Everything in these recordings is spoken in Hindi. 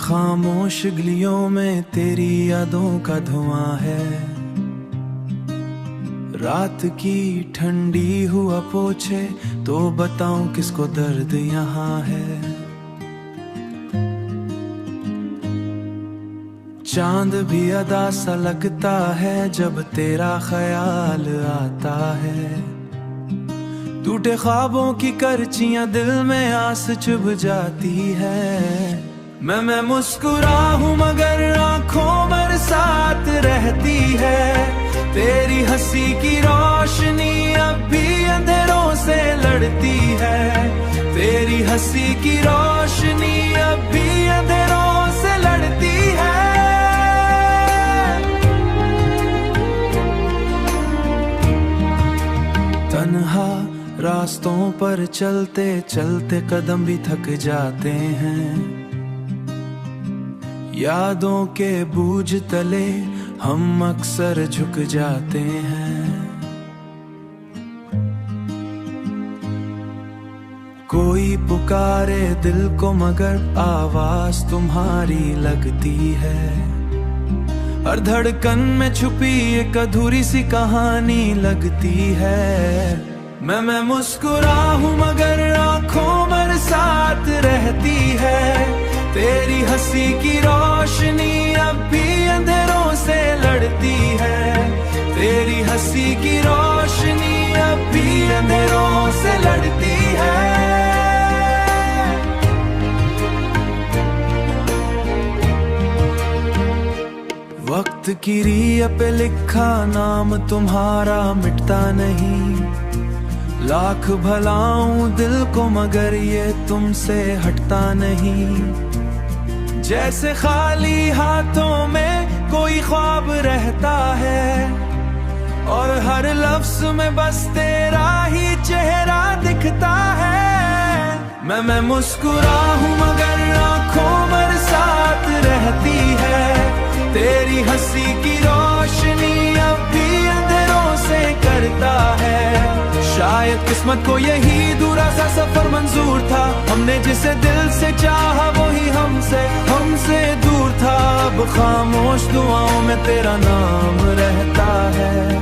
खामोश गलियों में तेरी यादों का धुआं है। रात की ठंडी हुआ पोछे तो बताऊं किसको दर्द यहाँ है। चांद भी अदा सा लगता है जब तेरा ख्याल आता है। टूटे ख्वाबों की करचियां दिल में आस चुभ जाती है। मैं मुस्कुरा हूँ मगर आंखों बरसात रहती है। तेरी हंसी की रोशनी अब भी अंधेरों से लड़ती है। तेरी हंसी की रोशनी अब भी अंधेरों से लड़ती है। तन्हा रास्तों पर चलते चलते कदम भी थक जाते हैं। यादों के बूझ तले हम अक्सर झुक जाते हैं। कोई पुकारे दिल को मगर आवाज तुम्हारी लगती है। हर धड़कन में छुपी एक अधूरी सी कहानी लगती है। मैं मुस्कुरा हूँ मगर आंखों बरसात रहती है। तेरी हंसी की रोशनी अब भी अंधेरों से लड़ती है। तेरी हंसी की रोशनी अब भी अंधेरों से लड़ती है। वक्त की रिया पे लिखा नाम तुम्हारा मिटता नहीं। लाख भलाऊं दिल को मगर ये तुमसे हटता नहीं। जैसे खाली हाथों में कोई ख्वाब रहता है और हर लफ्ज में बस तेरा ही चेहरा दिखता है। मैं मुस्कुरा हूँ मगर आंखों बरसात रहती है। तेरी हंसी की रोशनी अब भी अंधेरों से करता है। शायद किस्मत को यही दूरा सा सफर मंजूर था। हमने जिसे दिल से चाहा वही हमसे दूर था। अब खामोश दुआओं में तेरा नाम रहता है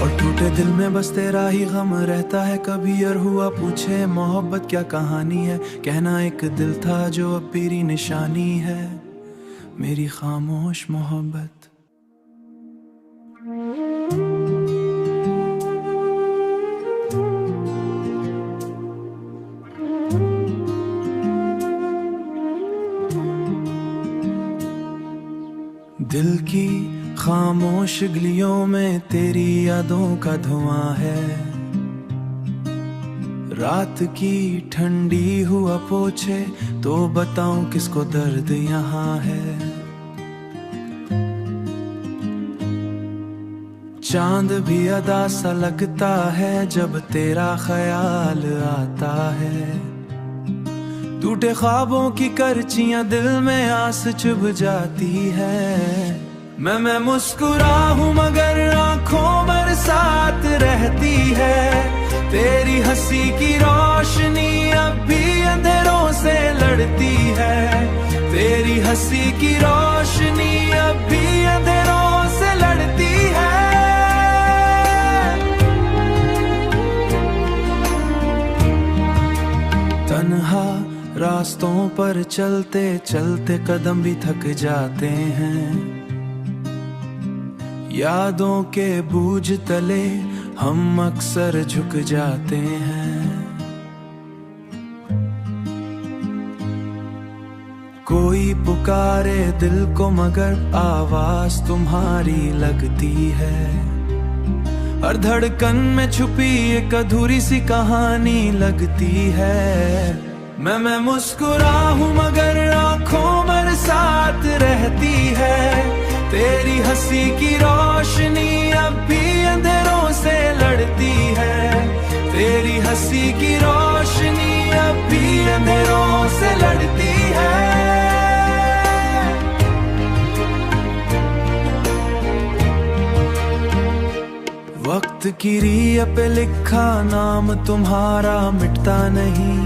और टूटे दिल में बस तेरा ही गम रहता है। कभी यार हुआ पूछे मोहब्बत क्या कहानी है। कहना एक दिल था जो अब तेरी निशानी है। मेरी खामोश मोहब्बत। दिल की खामोश गलियों में तेरी यादों का धुआं है। रात की ठंडी हुआ पोछे तो बताऊं किसको दर्द यहाँ है। चांद भी अदा सा लगता है जब तेरा ख्याल आता है। टूटे ख्वाबों की करचियां दिल में आस चुभ जाती है। मैं मुस्कुरा हूँ मगर आंखों बरसात रहती है। तेरी हंसी की रोशनी अब भी अंधेरों से लड़ती है। तेरी हंसी की रोशनी अब भी अंधेरों से लड़ती है। तन्हा रास्तों पर चलते चलते कदम भी थक जाते हैं। यादों के बूझ तले हम अक्सर झुक जाते हैं। कोई पुकारे दिल को मगर आवाज तुम्हारी लगती है। हर धड़कन में छुपी एक अधूरी सी कहानी लगती है। मैं मुस्कुरा हूँ मगर आंखों बरसात रहती है। तेरी हंसी की रोशनी अब भी अंधेरों से लड़ती है। तेरी हंसी की रोशनी अब भी अंधेरों से लड़ती है। वक्त की रिया पे लिखा नाम तुम्हारा मिटता नहीं।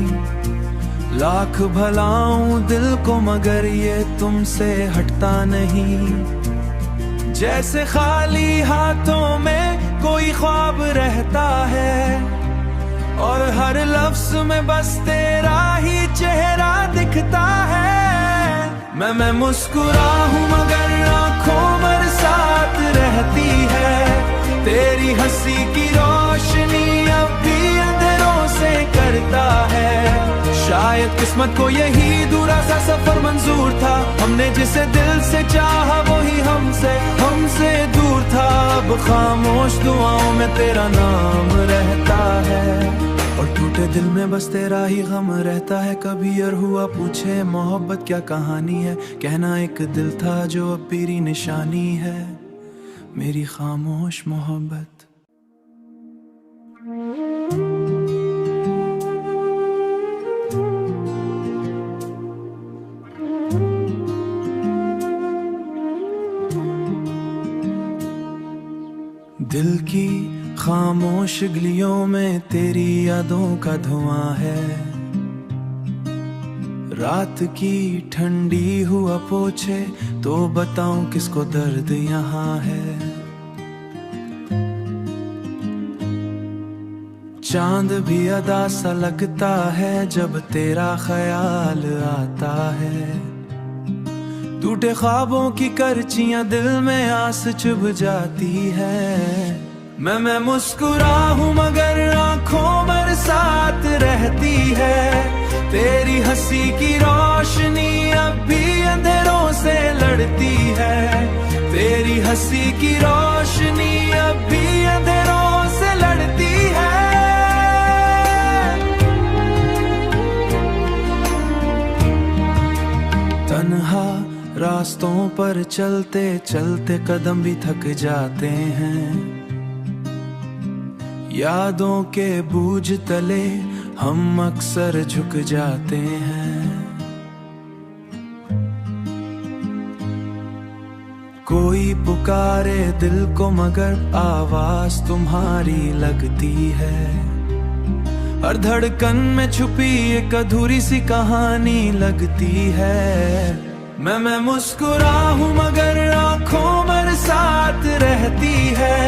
लाख भलाऊं दिल को मगर ये तुमसे हटता नहीं। जैसे खाली हाथों में कोई ख्वाब रहता है और हर लफ्ज में बस तेरा ही चेहरा दिखता है। मैं मुस्कुरा हूँ मगर आंखों बरसात रहती है। तेरी हंसी की रोशनी अब भी अंधेरों से करता है। शायद किस्मत को यही दूरा सा सफर मंजूर था। हमने जिसे दिल से चाहा वही हमसे दूर था। अब खामोश दुआओं में तेरा नाम रहता है और टूटे दिल में बस तेरा ही गम रहता है। कभी और हुआ पूछे मोहब्बत क्या कहानी है, कहना एक दिल था जो अब पीरी निशानी है मेरी खामोश मोहब्बत। दिल की खामोश गलियों में तेरी यादों का धुआं है। रात की ठंडी हुआ पोछे तो बताऊं किसको दर्द यहाँ है। चांद भी अदा सा लगता है जब तेरा ख्याल आता है। टूटे ख्वाबों की करचियां दिल में आस चुभ जाती है। मैं मुस्कुरा हूँ मगर आंखों बरसात रहती है। तेरी हंसी की रोशनी अब भी अंधेरों से लड़ती है। तेरी हंसी की रोशनी अब भी अंधेरों से लड़ती है। तन्हा रास्तों पर चलते चलते कदम भी थक जाते हैं। यादों के बूझ तले हम अक्सर झुक जाते हैं। कोई पुकारे दिल को मगर आवाज तुम्हारी लगती है। हर धड़कन में छुपी एक अधूरी सी कहानी लगती है। मैं मुस्कुरा हूँ मगर आंखों बरसात रहती है।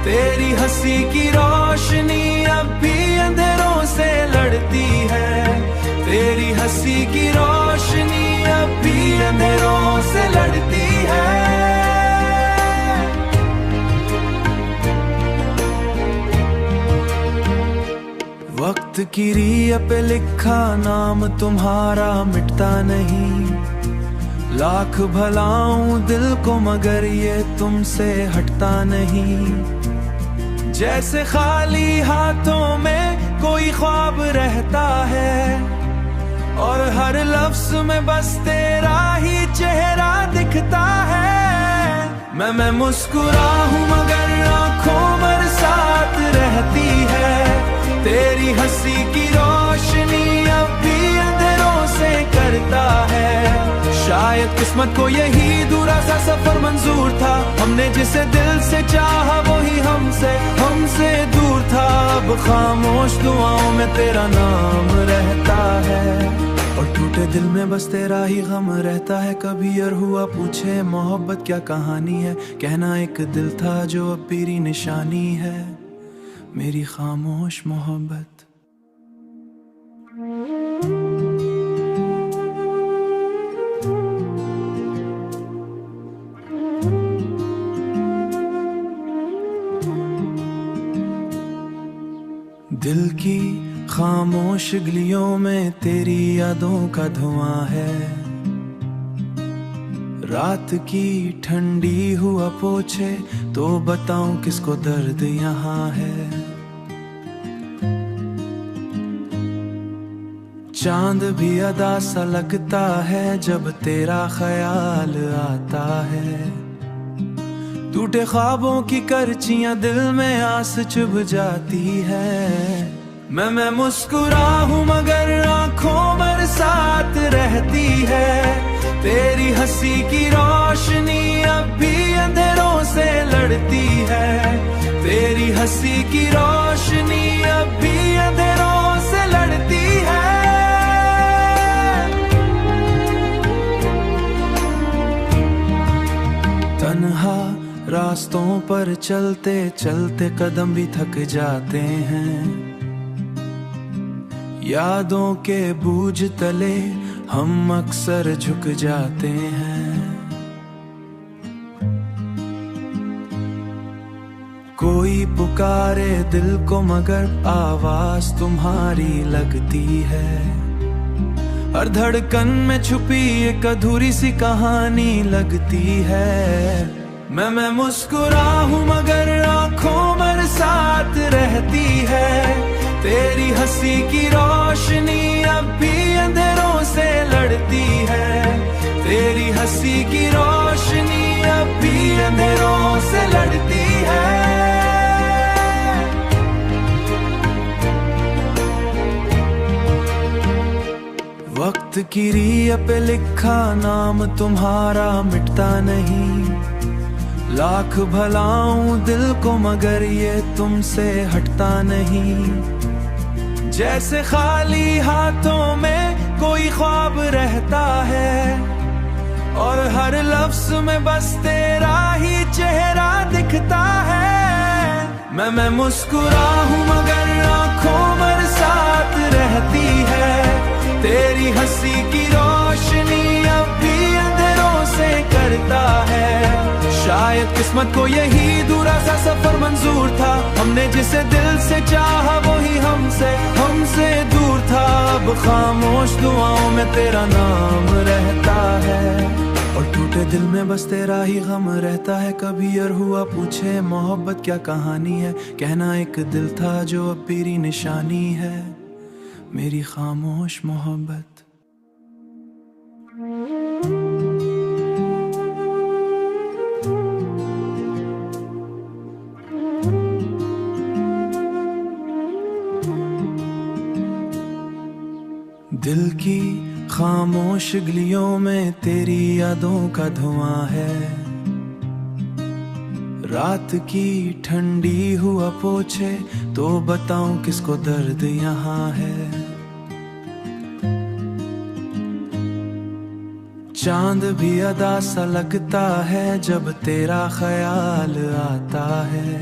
तेरी हंसी की रोशनी अब भी अंधेरों से लड़ती है। तेरी हंसी की रोशनी अब भी अंधेरों से लड़ती है। वक्त की रिया पे लिखा नाम तुम्हारा मिटता नहीं। लाख भलाऊं दिल को मगर ये तुमसे हटता नहीं। जैसे खाली हाथों में कोई ख्वाब रहता है और हर लफ्ज में बस तेरा ही चेहरा दिखता है। मैं मुस्कुरा हूँ मगर आंखों बरसात रहती है। तेरी हंसी की रोशनी अब भी अंधेरों से करता है। शायद किस्मत को यही दूरा सा सफर मंजूर था। हमने जिसे दिल से चाहा वही हमसे दूर था। अब खामोश दुआओं में तेरा नाम रहता है और टूटे दिल में बस तेरा ही गम रहता है। कभी और हुआ पूछे मोहब्बत क्या कहानी है, कहना एक दिल था जो अब पीरी निशानी है मेरी खामोश मोहब्बत। दिल की खामोश गलियों में तेरी यादों का धुआं है। रात की ठंडी हुआ पोछे तो बताऊं किसको दर्द यहाँ है। चांद भी अदा सा लगता है जब तेरा ख्याल आता है। टूटे ख्वाबों की करचियां दिल में आस चुभ जाती है। मैं मुस्कुरा हूँ मगर आंखों बरसात रहती है। तेरी हंसी की रोशनी अब भी अंधेरों से लड़ती है। तेरी हंसी की रोशनी अब भी अंधेरों से लड़ती है। रास्तों पर चलते चलते कदम भी थक जाते हैं। यादों के बूझ तले हम अक्सर झुक जाते हैं। कोई पुकारे दिल को मगर आवाज तुम्हारी लगती है। हर धड़कन में छुपी एक अधूरी सी कहानी लगती है। मैं मुस्कुराहूं मगर आंखों मेरे साथ रहती है। तेरी हंसी की रोशनी अब भी अंधेरों से लड़ती है। तेरी हंसी की रोशनी अब भी अंधेरों से लड़ती है। वक्त की रिया पे लिखा नाम तुम्हारा मिटता नहीं। लाख भलाऊं दिल को मगर ये तुमसे हटता नहीं। जैसे खाली हाथों में कोई ख्वाब रहता है और हर लफ्ज में बस तेरा ही चेहरा दिखता है। मैं मुस्कुराहूं मगर आंखों मेरे साथ रहती है। तेरी हंसी की रोशनी अब भी अंधेरों से करता है। शायद किस्मत को यही दूरा सा सफर मंजूर था। हमने जिसे दिल से चाहा वही हमसे दूर था। अब खामोश दुआओं में तेरा नाम रहता है और टूटे दिल में बस तेरा ही गम रहता है। कभी यार हुआ पूछे मोहब्बत क्या कहानी है। कहना एक दिल था जो अब तेरी निशानी है। मेरी खामोश मोहब्बत। दिल की खामोश गलियों में तेरी यादों का धुआं है। रात की ठंडी हुआ पोछे तो बताऊं किसको दर्द यहाँ है। चांद भी अदा सा लगता है जब तेरा ख्याल आता है।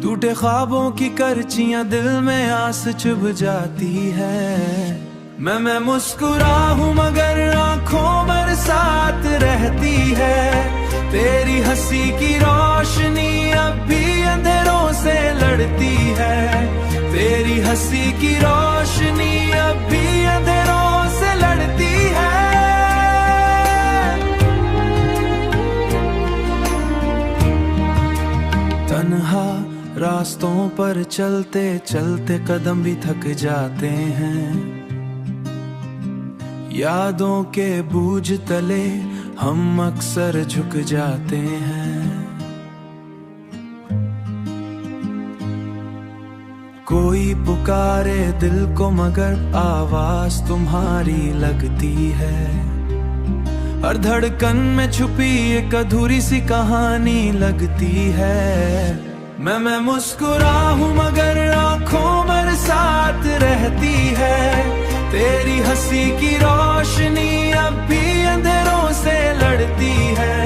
टूटे ख्वाबों की करचियां दिल में आस चुभ जाती है। मैं मुस्कुराहूं मगर आंखों मेरे साथ रहती है। तेरी हंसी की रोशनी अब भी अंधेरों से लड़ती है। तेरी हंसी की रोशनी अब भी अंधेरों से लड़ती है। तन्हा रास्तों पर चलते चलते कदम भी थक जाते हैं। यादों के बूझ तले हम अक्सर झुक जाते हैं। कोई पुकारे दिल को मगर आवाज तुम्हारी लगती है। हर धड़कन में छुपी एक अधूरी सी कहानी लगती है। मैं मुस्कुराहूं मगर आंखों मेरे साथ रहती है। तेरी हंसी की रोशनी अब भी अंधेरों से लड़ती है।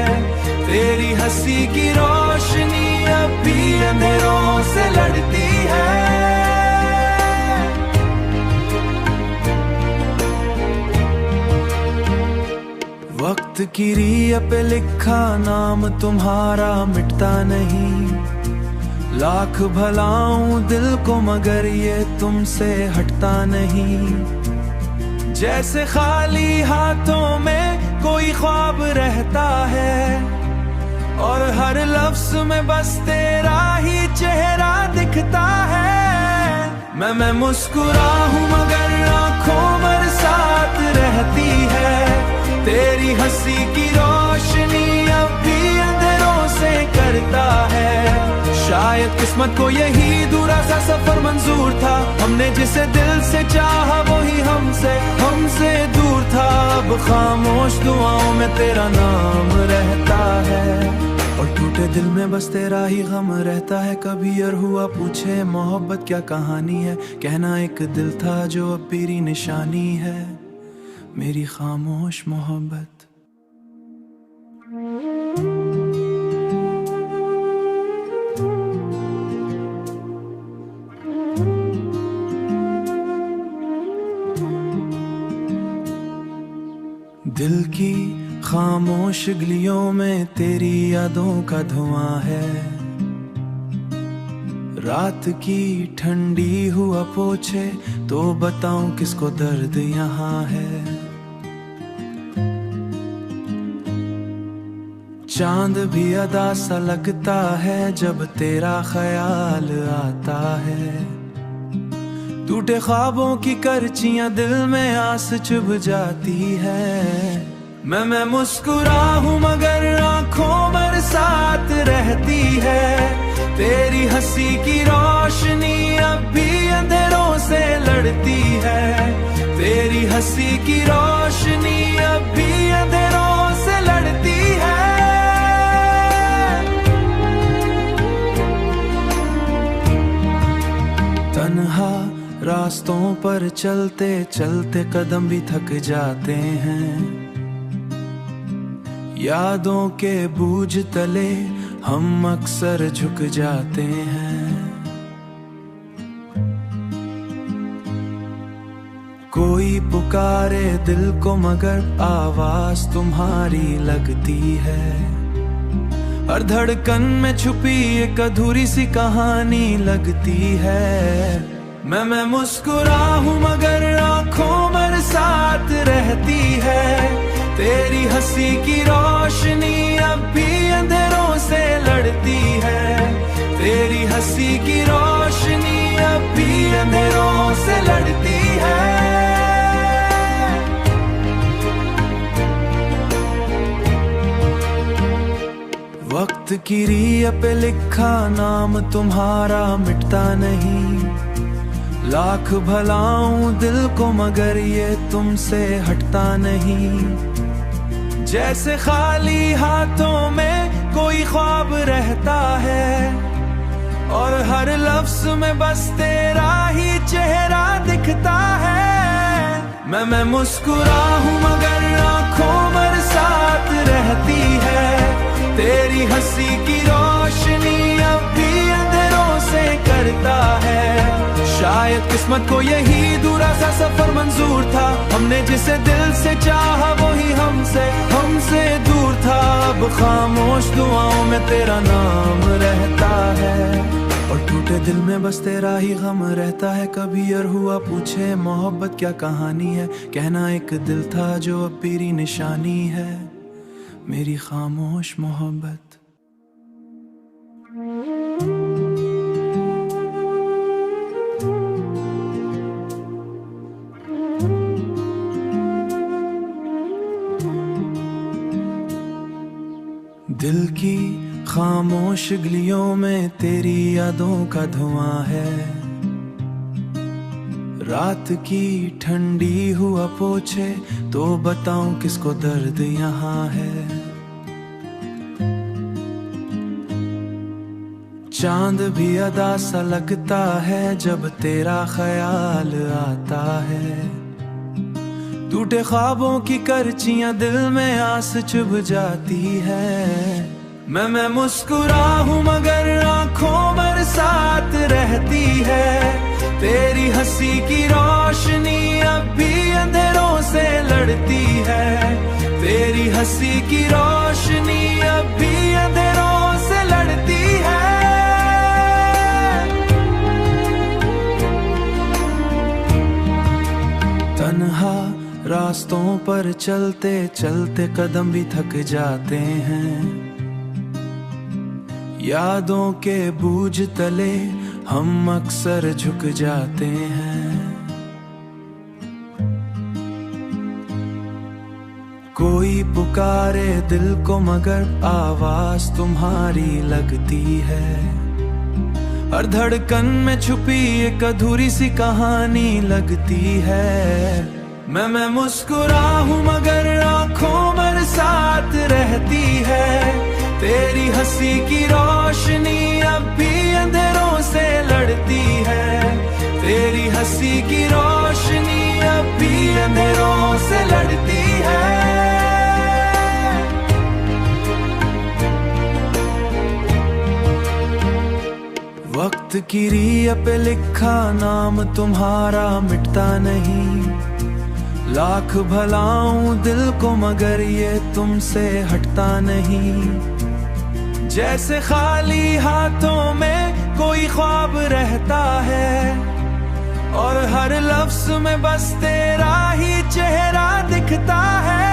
तेरी हंसी की रोशनी अब भी अंधेरों से लड़ती है। वक्त की रिया पे लिखा नाम तुम्हारा मिटता नहीं। लाख भलाऊं दिल को मगर ये तुमसे हटता नहीं। जैसे खाली हाथों में कोई ख्वाब रहता है और हर लफ्ज में बस तेरा ही चेहरा दिखता है। मैं मुस्कुराहूं मगर आंखों मेरे साथ रहती है। तेरी हंसी की रोशनी अब भी अंधेरों से करता है। शायद किस्मत को यही दूरा सा सफर मंजूर था। हमने जिसे दिल से चाहा वही हमसे दूर था। अब खामोश दुआओं में तेरा नाम रहता है और टूटे दिल में बस तेरा ही गम रहता है। कभी यार हुआ पूछे मोहब्बत क्या कहानी है। कहना एक दिल था जो अब तेरी निशानी है। मेरी खामोश मोहब्बत। दिल की खामोश गलियों में तेरी यादों का धुआं है। रात की ठंडी हुआ पोछे तो बताऊं किसको दर्द यहाँ है। चांद भी अदा सा लगता है जब तेरा ख्याल आता है। टूटे ख्वाबों की करचियां दिल में आस चुभ जाती है। मैं मुस्कुरा हूँ मगर आंखों बरसात रहती है। तेरी हंसी की रोशनी अब भी अंधेरों से लड़ती है। तेरी हंसी की रोशनी अब भी अंधेरों से लड़ती है। तन्हा रास्तों पर चलते चलते कदम भी थक जाते हैं। यादों के बोझ तले हम अक्सर झुक जाते हैं। कोई पुकारे दिल को मगर आवाज तुम्हारी लगती है। हर धड़कन में छुपी एक अधूरी सी कहानी लगती है। मैं मुस्कुरा हूँ मगर आंखों बरसात रहती है। तेरी हंसी की रोशनी अब भी अंधेरों से लड़ती है। तेरी हंसी की रोशनी अब भी अंधेरों से लड़ती है। वक्त की रिया पे लिखा नाम तुम्हारा मिटता नहीं। लाख भलाऊं दिल को मगर ये तुमसे हटता नहीं। जैसे खाली हाथों में कोई ख्वाब रहता है और हर लफ्ज में बस तेरा ही चेहरा दिखता है। मैं मुस्कुरा हूँ मगर आंखों बरसात रहती है। तेरी हंसी की रोशनी अब भी अंधेरों से करता है। शायद किस्मत को यही दूरा सा सफर मंजूर था। हमने जिसे दिल से चाहा वही हमसे दूर था। अब खामोश दुआओं में तेरा नाम रहता है और टूटे दिल में बस तेरा ही गम रहता है। कभी यार हुआ पूछे मोहब्बत क्या कहानी है। कहना एक दिल था जो अब मेरी निशानी है। मेरी खामोश मोहब्बत। दिल की खामोश गलियों में तेरी यादों का धुआं है। रात की ठंडी हुआ पोछे तो बताऊं किसको दर्द यहाँ है। चांद भी अदा सा लगता है जब तेरा ख्याल आता है। टूटे ख्वाबों की करचियां दिल में आस चुभ जाती है। मैं मुस्कुरा हूँ मगर आंखों बरसात रहती है। तेरी हंसी की रोशनी अब भी अंधेरों से लड़ती है। तेरी हंसी की रोशनी अब भी अंधेरों से लड़ती है। तन्हा रास्तों पर चलते चलते कदम भी थक जाते हैं। यादों के बोझ तले हम अक्सर झुक जाते हैं। कोई पुकारे दिल को मगर आवाज तुम्हारी लगती है। हर धड़कन में छुपी एक अधूरी सी कहानी लगती है। मैं मुस्कुरा हूँ मगर आंखों बरसात रहती है। तेरी हंसी की रोशनी अब भी अंधेरों से लड़ती है। तेरी हंसी की रोशनी अब भी अंधेरों से लड़ती है। वक्त की रिया पे लिखा नाम तुम्हारा मिटता नहीं। लाख भलाऊं दिल को मगर ये तुमसे हटता नहीं। जैसे खाली हाथों में कोई ख्वाब रहता है और हर लफ्ज में बस तेरा ही चेहरा दिखता है।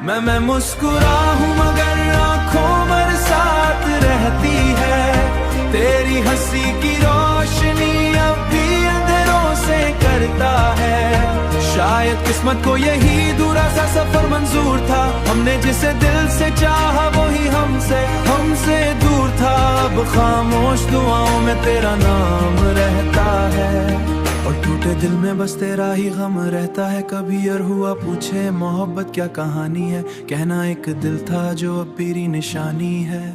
मैं मुस्कुरा हूँ मगर आंखों बरसात रहती है। तेरी हंसी की रोशनी अब भी अंधेरों से करता है। शायद किस्मत को यही दूरा सा सफर मंजूर था। हमने जिसे दिल से चाहा वही हमसे दूर था। अब खामोश दुआओं में तेरा नाम रहता है और टूटे दिल में बस तेरा ही गम रहता है। कभी और हुआ पूछे मोहब्बत क्या कहानी है, कहना एक दिल था जो अब मेरी निशानी है,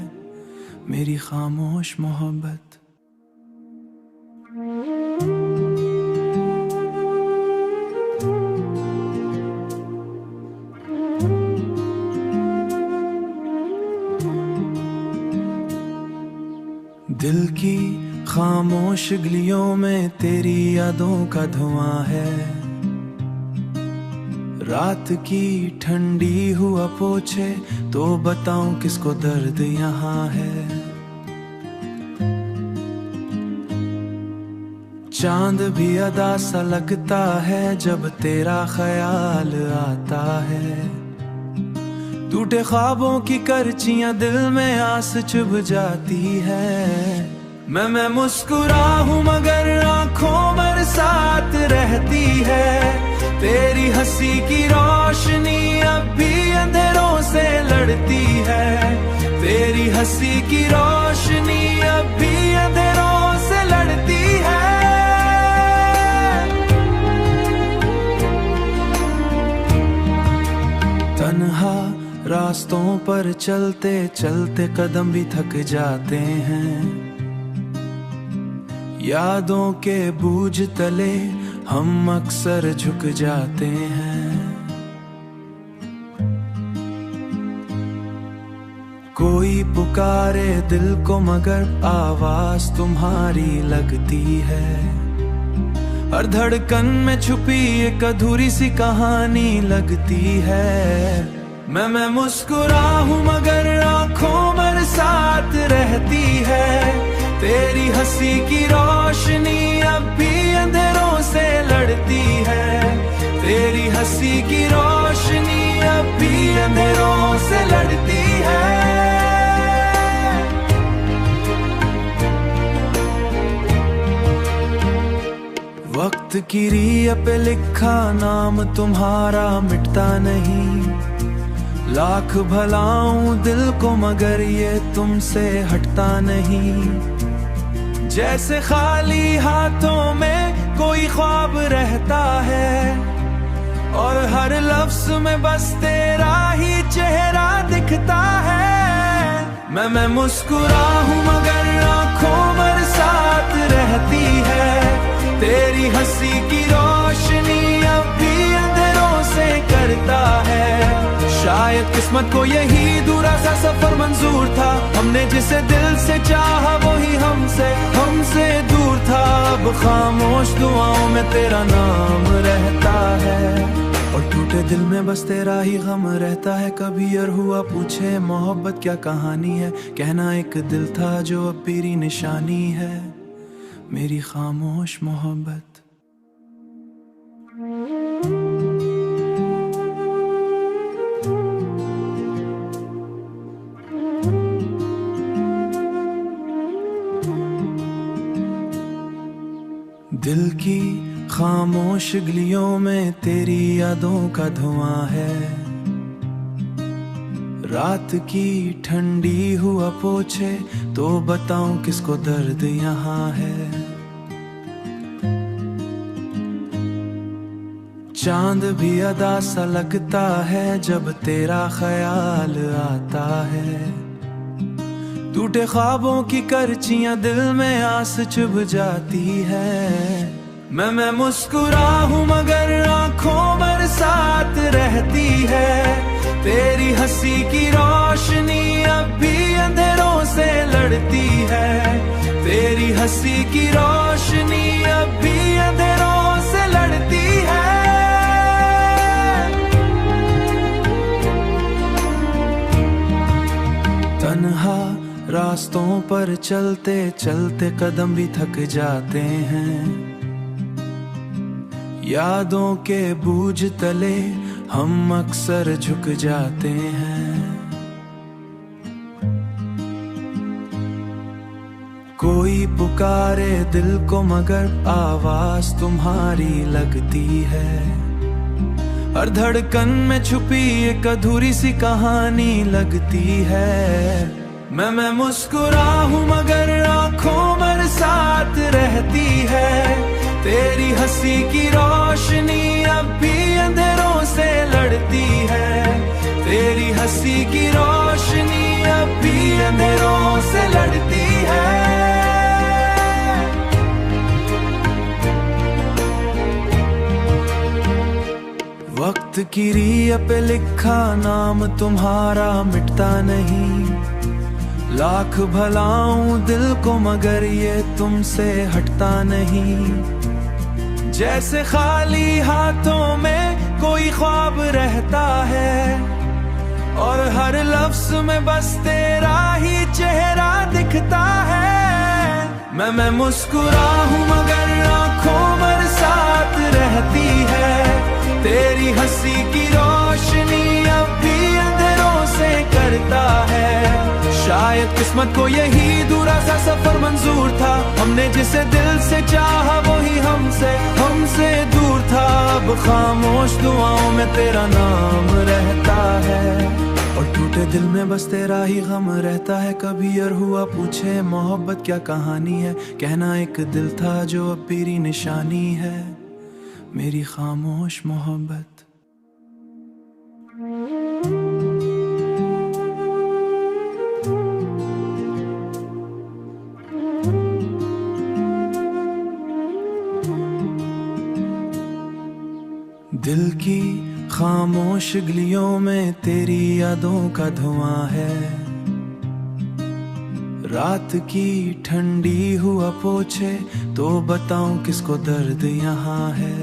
मेरी खामोश मोहब्बत। दिल की खामोश गलियों में तेरी यादों का धुआं है। रात की ठंडी हुआ पोछे तो बताऊं किसको दर्द यहाँ है। चांद भी अदा सा लगता है जब तेरा ख्याल आता है। टूटे ख्वाबों की करचियां दिल में आस चुभ जाती है। मैं मुस्कुरा हूँ मगर आंखों बरसात रहती है। तेरी हंसी की रोशनी अब भी अंधेरों से लड़ती है। तेरी हंसी की रोशनी अब भी अंधेरों से लड़ती है। तन्हा रास्तों पर चलते चलते कदम भी थक जाते हैं। यादों के बूझ तले हम अक्सर झुक जाते हैं। कोई पुकारे दिल को मगर आवाज तुम्हारी लगती है। हर धड़कन में छुपी एक अधूरी सी कहानी लगती है। मैं मुस्कुरा हूँ मगर आंखों बरसात रहती है। तेरी हंसी की रोशनी अब भी अंधेरों से लड़ती है। तेरी हंसी की रोशनी अब भी अंधेरों से लड़ती है। वक्त की रिया पे लिखा नाम तुम्हारा मिटता नहीं। लाख भलाऊं दिल को मगर ये तुमसे हटता नहीं। जैसे खाली हाथों में कोई ख्वाब रहता है और हर लफ्ज में बस तेरा ही चेहरा दिखता है। मैं मुस्कुरा हूँ मगर आंखों बरसात रहती है। तेरी हंसी की रोशनी अब भी अंधेरों से करता है। शायद किस्मत को यही दूरा सा सफर मंजूर था। हमने जिसे दिल से चाहा वही हमसे दूर था। अब खामोश दुआओं में तेरा नाम रहता है और टूटे दिल में बस तेरा ही गम रहता है। कभी और हुआ पूछे मोहब्बत क्या कहानी है, कहना एक दिल था जो अब मेरी निशानी है, मेरी खामोश मोहब्बत। दिल की खामोश गलियों में तेरी यादों का धुआं है। रात की ठंडी हुआ पोछे तो बताऊं किसको दर्द यहाँ है। चांद भी अदा सा लगता है जब तेरा ख्याल आता है। टूटे ख्वाबों की करचियां दिल में आस चुभ जाती है। मैं मुस्कुरा हूँ मगर आंखों बरसात रहती है। तेरी हंसी की रोशनी अब भी अंधेरों से लड़ती है। तेरी हंसी की रोशनी अब भी अंधेरों से लड़ती है। रास्तों पर चलते चलते कदम भी थक जाते हैं। यादों के बूझ तले हम अक्सर झुक जाते हैं। कोई पुकारे दिल को मगर आवाज तुम्हारी लगती है। हर धड़कन में छुपी एक अधूरी सी कहानी लगती है। मैं मुस्कुराहूं मगर आंखों बरसात रहती है। तेरी हंसी की रोशनी अब भी अंधेरों से लड़ती है। तेरी हंसी की रोशनी अब भी अंधेरों से लड़ती है। वक्त की रिया पे लिखा नाम तुम्हारा मिटता नहीं। लाख भलाऊं दिल को मगर ये तुमसे हटता नहीं। जैसे खाली हाथों में कोई ख्वाब रहता है और हर लफ्ज में बस तेरा ही चेहरा दिखता है। मैं मुस्कुराहूं मगर आंखों बरसात रहती है। तेरी हंसी की रोशनी अब भी अंधेरों से करता है। शायद किस्मत को यही दूरा सा सफर मंजूर था। हमने जिसे दिल से चाहा वही हमसे दूर था। अब खामोश दुआओं में तेरा नाम रहता है और टूटे दिल में बस तेरा ही गम रहता है। कभी यार हुआ पूछे मोहब्बत क्या कहानी है। कहना एक दिल था जो अब मेरी निशानी है। मेरी खामोश मोहब्बत। दिल की खामोश गलियों में तेरी यादों का धुआं है। रात की ठंडी हुआ पोछे तो बताऊं किसको दर्द यहाँ है।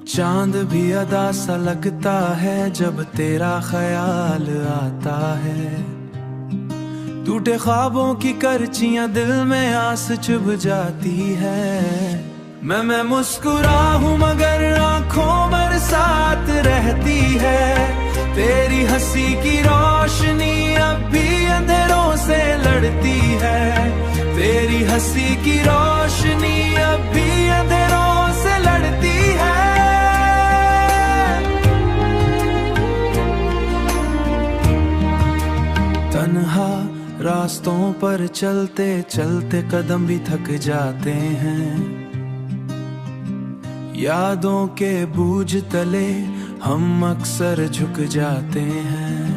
चांद भी अदा सा लगता है जब तेरा ख्याल आता है। टूटे ख्वाबों की करचियां दिल में आस चुभ जाती है। मैं मुस्कुराहूं मगर आंखों बरसात रहती है। तेरी हंसी की रोशनी अब भी अंधेरों से लड़ती है। तेरी हंसी की रोशनी अब भी अंधेरों से लड़ती है। तन्हा रास्तों पर चलते चलते कदम भी थक जाते हैं। यादों के बूझ तले हम अक्सर झुक जाते हैं।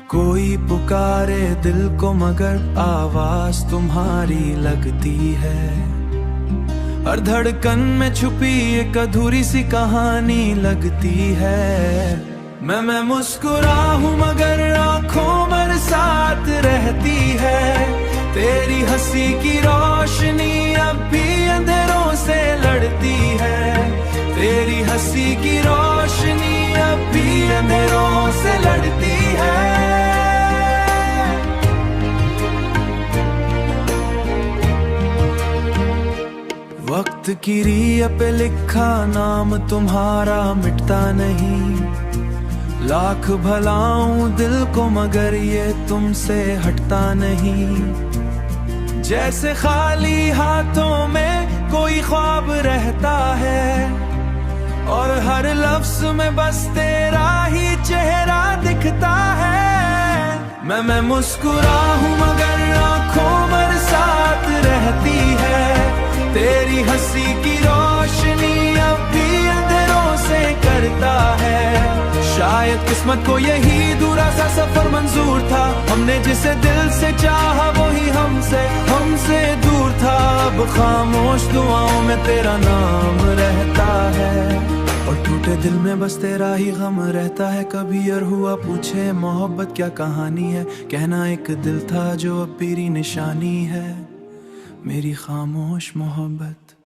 कोई पुकारे दिल को मगर आवाज तुम्हारी लगती है। हर धड़कन में छुपी एक अधूरी सी कहानी लगती है। मैं मुस्कुराहूं मगर आंखों बरसात रहती है। तेरी हंसी की रोशनी अब भी अंधेरों से लड़ती है। तेरी हंसी की रोशनी अब भी अंधेरों से लड़ती है। वक्त की रिया पे लिखा नाम तुम्हारा मिटता नहीं। लाख भलाऊं दिल को मगर ये तुमसे हटता नहीं। जैसे खाली हाथों में कोई ख्वाब रहता है और हर लफ्ज में बस तेरा ही चेहरा दिखता है। मैं मुस्कुराहूं मगर आंखों बरसात रहती है। तेरी हंसी की रोशनी अब भी अंधेरों से करता है। शायद किस्मत को यही दूरा सा सफर मंजूर था। हमने जिसे दिल से चाहा वही हमसे दूर था। अब खामोश दुआओं में तेरा नाम रहता है और टूटे दिल में बस तेरा ही गम रहता है। कभी यार हुआ पूछे मोहब्बत क्या कहानी है। कहना एक दिल था जो अब मेरी निशानी है। मेरी खामोश मोहब्बत।